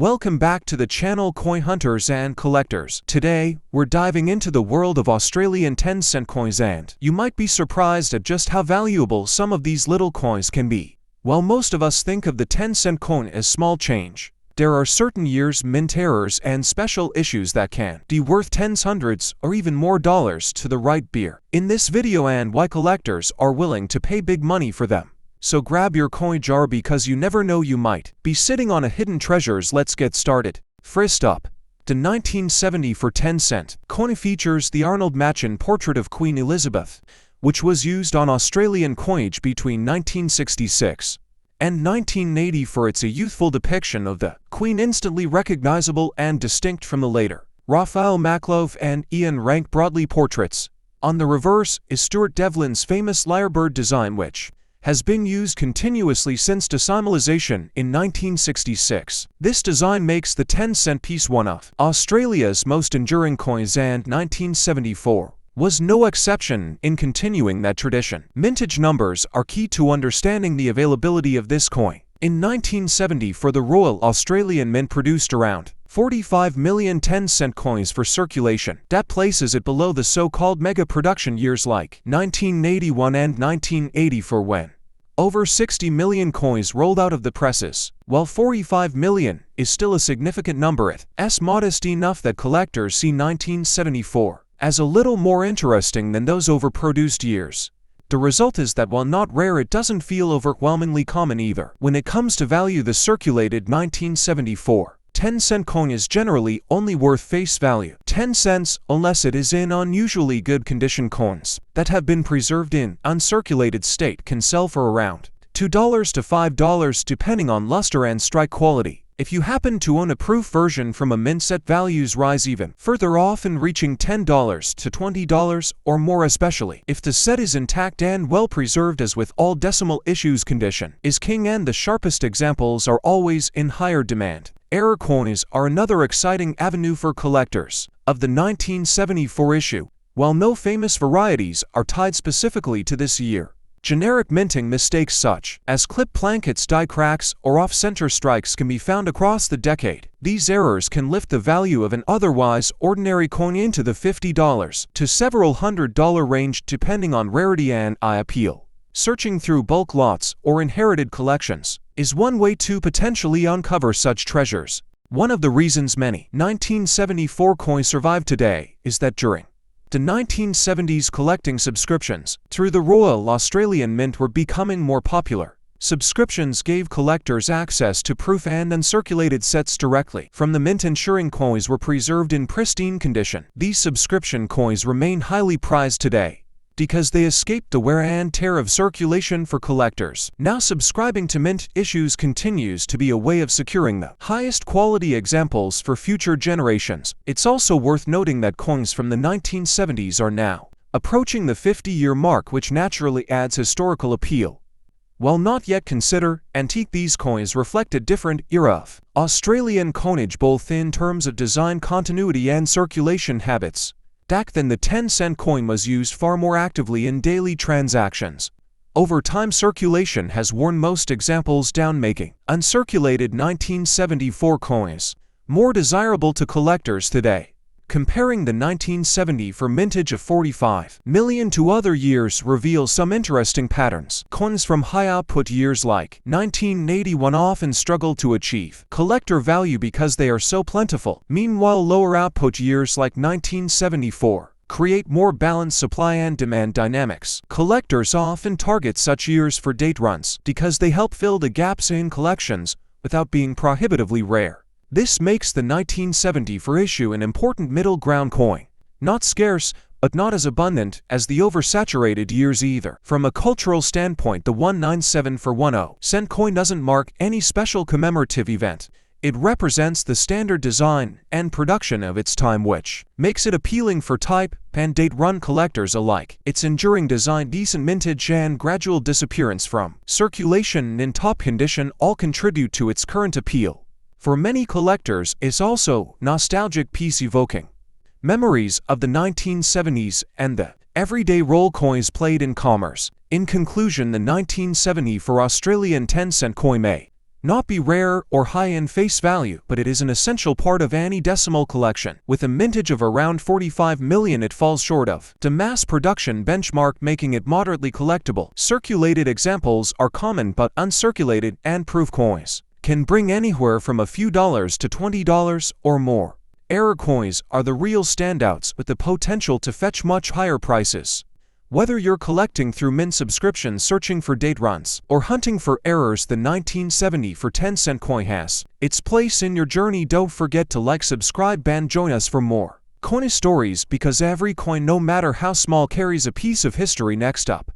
Welcome back to the channel Coin Hunters and Collectors. Today, we're diving into the world of Australian 10-cent coins, and you might be surprised at just how valuable some of these little coins can be. While most of us think of the 10-cent coin as small change, there are certain years, mint errors, and special issues that can be worth tens, hundreds, or even more dollars to the right beer. In this video, and why collectors are willing to pay big money for them. So grab your coin jar because you never know, you might be sitting on a hidden treasures. Let's get started. First up, the 1970 for 10-cent coin features the Arnold Machen portrait of Queen Elizabeth, which was used on Australian coinage between 1966 and 1980 for its youthful depiction of the Queen, instantly recognizable and distinct from the later Raphael Makhlouf and Ian Rank Broadley portraits. On the reverse is Stuart Devlin's famous lyrebird design, which has been used continuously since decimalisation in 1966. This design makes the 10-cent piece one of Australia's most enduring coins, and 1974 was no exception in continuing that tradition. Mintage numbers are key to understanding the availability of this coin. In 1970, for the Royal Australian Mint produced around 45 million 10-cent coins for circulation. That places it below the so-called mega production years like 1981 and 1984, when over 60 million coins rolled out of the presses. While 45 million is still a significant number, it's modest enough that collectors see 1974 as a little more interesting than those overproduced years. The result is that while not rare, it doesn't feel overwhelmingly common either. When it comes to value, the circulated 1974 10-cent coin is generally only worth face value 10 cents unless it is in unusually good condition. Coins that have been preserved in uncirculated state can sell for around $2 to $5 depending on luster and strike quality. If you happen to own a proof version from a mint set, values rise even further, often reaching $10 to $20 or more, especially if the set is intact and well preserved. As with all decimal issues, condition is king, and the sharpest examples are always in higher demand. Error coins are another exciting avenue for collectors. Of the 1974 issue, while no famous varieties are tied specifically to this year, generic minting mistakes such as clip plankets, die cracks, or off-center strikes can be found across the decade. These errors can lift the value of an otherwise ordinary coin into the $50 to several $100 range, depending on rarity and eye appeal. Searching through bulk lots or inherited collections is one way to potentially uncover such treasures. One of the reasons many 1974 coins survive today is that during the 1970s, collecting subscriptions through the Royal Australian Mint were becoming more popular. Subscriptions gave collectors access to proof and uncirculated sets directly from the mint, ensuring coins were preserved in pristine condition. These subscription coins remain highly prized today because they escaped the wear and tear of circulation for collectors. Now, subscribing to mint issues continues to be a way of securing the highest quality examples for future generations. It's also worth noting that coins from the 1970s are now approaching the 50-year mark, which naturally adds historical appeal. While not yet considered antique, these coins reflect a different era of Australian coinage, both in terms of design continuity and circulation habits. Back then, the 10-cent coin was used far more actively in daily transactions. Over time, circulation has worn most examples down, making uncirculated 1974 coins more desirable to collectors today. Comparing the 1970 for mintage of 45 million to other years reveals some interesting patterns. Coins from high output years like 1981 often struggle to achieve collector value because they are so plentiful. Meanwhile, lower output years like 1974 create more balanced supply and demand dynamics. Collectors often target such years for date runs because they help fill the gaps in collections without being prohibitively rare. This makes the 1970 for issue an important middle ground coin. Not scarce, but not as abundant as the oversaturated years either. From a cultural standpoint, the 197 for 10-cent coin doesn't mark any special commemorative event. It represents the standard design and production of its time, which makes it appealing for type and date run collectors alike. Its enduring design, decent mintage, and gradual disappearance from circulation in top condition all contribute to its current appeal. For many collectors, it's also nostalgic piece, evoking memories of the 1970s and the everyday role coins played in commerce. In conclusion, the 1970 for Australian 10-cent coin may not be rare or high in face value, but it is an essential part of any decimal collection. With a mintage of around 45 million, it falls short of the mass production benchmark, making it moderately collectible. Circulated examples are common, but uncirculated and proof coins can bring anywhere from a few dollars to $20 or more. Error coins are the real standouts, with the potential to fetch much higher prices. Whether you're collecting through mint subscriptions, searching for date runs, or hunting for errors, the 1970 for 10-cent coin has its place in your journey. Don't forget to like, subscribe, and join us for more coin stories, because every coin, no matter how small, carries a piece of history. Next up,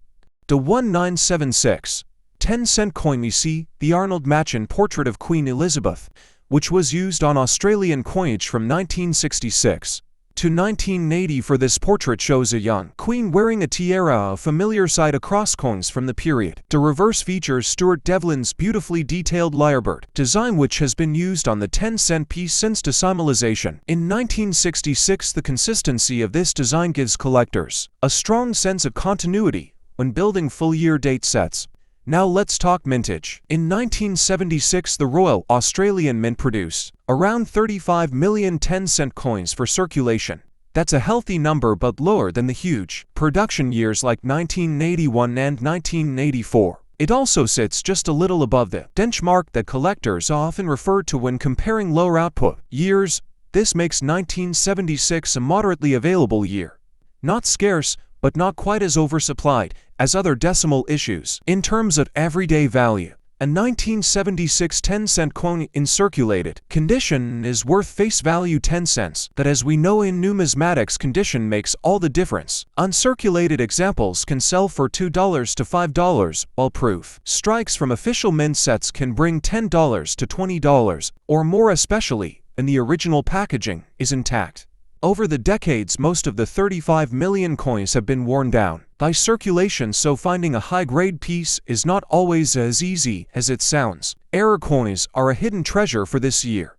the 1976 10-cent coin. We see the Arnold Machen portrait of Queen Elizabeth, which was used on Australian coinage from 1966 to 1980. For this portrait shows a young queen wearing a tiara, a familiar sight across coins from the period. The reverse features Stuart Devlin's beautifully detailed lyrebird design, which has been used on the 10-cent piece since decimalization in 1966. The consistency of this design gives collectors a strong sense of continuity when building full-year date sets. Now let's talk mintage. In 1976, the Royal Australian Mint produced around 35 million 10-cent coins for circulation. That's a healthy number, but lower than the huge production years like 1981 and 1984. It also sits just a little above the benchmark that collectors often refer to when comparing lower output years. This makes 1976 a moderately available year. Not scarce, but not quite as oversupplied as other decimal issues. In terms of everyday value, a 1976 10-cent coin in circulated condition is worth face value 10 cents. That, as we know in numismatics, condition makes all the difference. Uncirculated examples can sell for $2 to $5, while proof strikes from official mint sets can bring $10 to $20 or more, especially when the original packaging is intact. Over the decades, most of the 35 million coins have been worn down by circulation, so finding a high-grade piece is not always as easy as it sounds. Error coins are a hidden treasure for this year.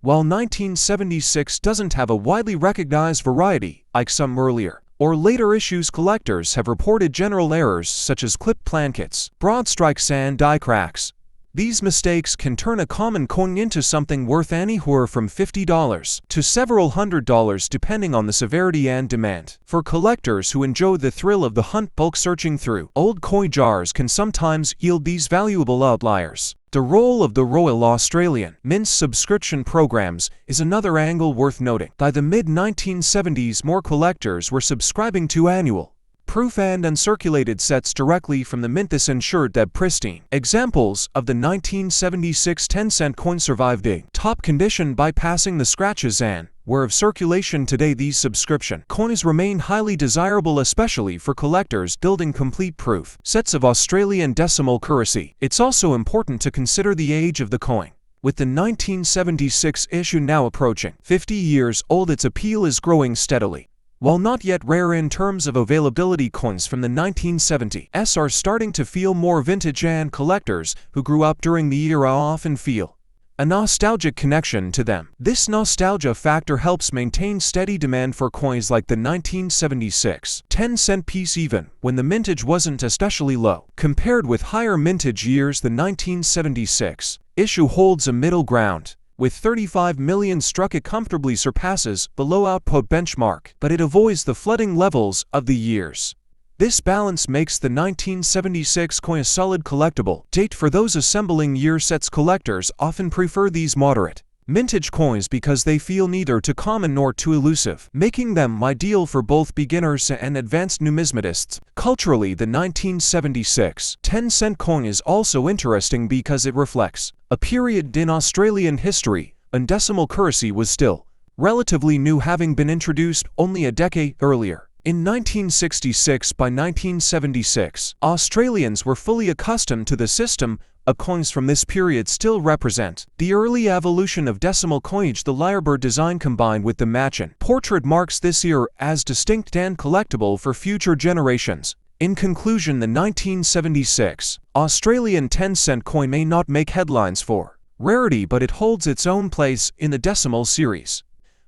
While 1976 doesn't have a widely recognized variety like some earlier or later issues, collectors have reported general errors such as clip plankets, broad strikes, and die cracks. These mistakes can turn a common coin into something worth anywhere from $50 to several $100, depending on the severity and demand. For collectors who enjoy the thrill of the hunt, bulk searching through old coin jars can sometimes yield these valuable outliers. The role of the Royal Australian Mint's subscription programs is another angle worth noting. By the mid-1970s, more collectors were subscribing to annual proof and uncirculated sets directly from the mint. This ensured that pristine examples of the 1976 10-cent coin survived in top condition, bypassing the scratches and wear of circulation. Today, these subscription coins remain highly desirable, especially for collectors building complete proof sets of Australian decimal currency. It's also important to consider the age of the coin. With the 1976 issue now approaching 50 years old, its appeal is growing steadily. While not yet rare in terms of availability, coins from the 1970s are starting to feel more vintage, and collectors who grew up during the era often feel a nostalgic connection to them. This nostalgia factor helps maintain steady demand for coins like the 1976 10-cent piece, even when the mintage wasn't especially low. Compared with higher mintage years, the 1976 issue holds a middle ground. With 35 million struck, it comfortably surpasses the low output benchmark, but it avoids the flooding levels of the years. This balance makes the 1976 coin a solid collectible date for those assembling year sets. Collectors often prefer these moderate mintage coins because they feel neither too common nor too elusive, making them ideal for both beginners and advanced numismatists. Culturally, the 1976 10-cent coin is also interesting because it reflects a period in Australian history when decimal currency was still relatively new, having been introduced only a decade earlier. In 1966, by 1976, Australians were fully accustomed to the system of coins from this period still represent the early evolution of decimal coinage. The lyrebird design combined with the Machen portrait marks this era as distinct and collectible for future generations. In conclusion, the 1976 Australian 10-cent coin may not make headlines for rarity, but it holds its own place in the decimal series.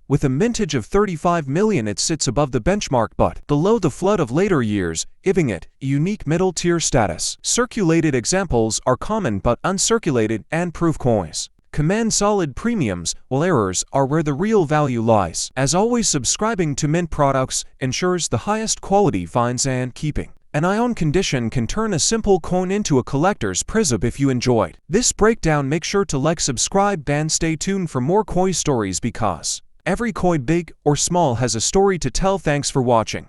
With a mintage of 35 million, it sits above the benchmark but below the flood of later years, giving it a unique middle-tier status. Circulated examples are common but uncirculated and proof coins command solid premiums, while errors are where the real value lies. As always, subscribing to Mint products ensures the highest quality finds and keeping an eye on condition can turn a simple coin into a collector's prism. If you enjoyed this breakdown, make sure to like, subscribe, and stay tuned for more coin stories because every coin, big or small, has a story to tell. Thanks for watching.